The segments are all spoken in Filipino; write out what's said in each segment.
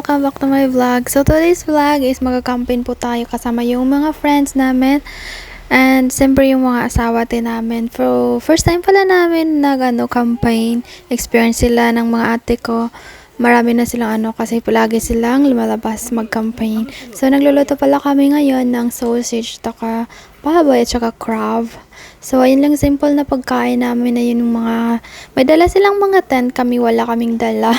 welcome back to my vlog. So today's vlog is magka-campaign po tayo kasama yung mga friends namin and siyempre yung mga asawa din namin. So first time pala namin campaign. Experience sila ng mga ate ko. Marami na silang kasi palagi silang lumalabas mag-campaign. So nagluluto pala kami ngayon ng sausage, taka baboy at saka crab. So, ayun lang simple na pagkain namin na yun yung mga, may dala silang mga tent, kami wala kaming dala.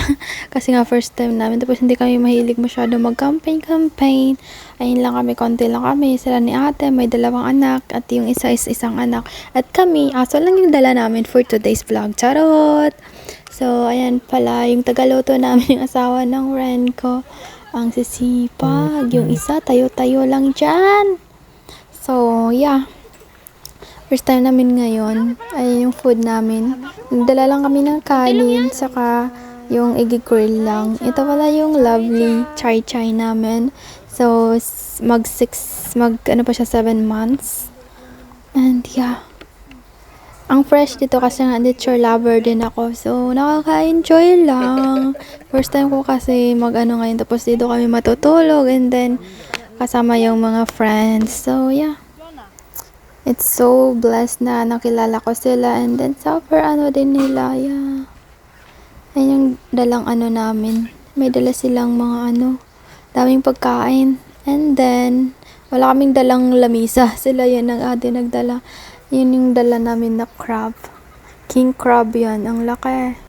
Kasi nga first time namin, tapos hindi kami mahilig masyado mag-campaign. Ayun lang kami, konti lang kami. Sila ni ate, may dalawang anak, at yung isa is isang anak. At kami, aso lang yung dala namin for today's vlog. Charot! So, ayan pala, yung tagaluto namin, yung asawa ng friend ko. Ang sisipag, yung isa, tayo-tayo lang dyan. So, yeah. First time namin ngayon, ay yung food namin. Nagdala lang kami ng kanin, saka yung egg grill lang. Ito pala yung lovely chai-chai namin. So, mag 7 months. And yeah. Ang fresh dito kasi nga nature lover din ako. So, nakaka-enjoy lang. First time ko kasi ngayon. Tapos dito kami matutulog and then kasama yung mga friends. So, yeah. It's so blessed na nakilala ko sila and then super din nila, yeah. Ayun yung dalang namin. May dala silang mga daming pagkain. And then, wala kaming dalang lamisa. Sila yan ang ate nagdala. Yun yung dala namin na crab. King crab yan. Ang laki.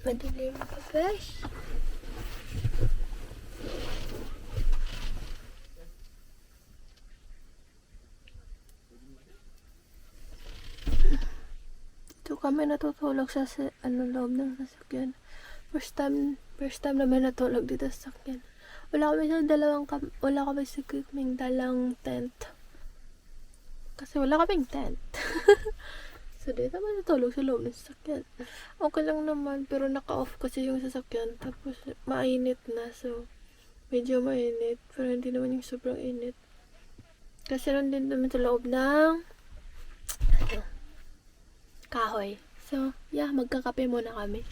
Madilim pa, guys. Dito kami natutulog sa loob ng sasakyan. First time namin natulog dito sa sasakyan. Wala kami sa kaming dalang tent. Kasi wala kaming tent. So, dito kami natulog sa loob ng sasakyan. Okay lang naman, pero naka-off kasi yung sasakyan. Tapos, mainit na. So, medyo mainit. Pero hindi naman yung sobrang init. Kasi nandun naman sa loob ng kahoy. So, yeah, magkakape muna kami.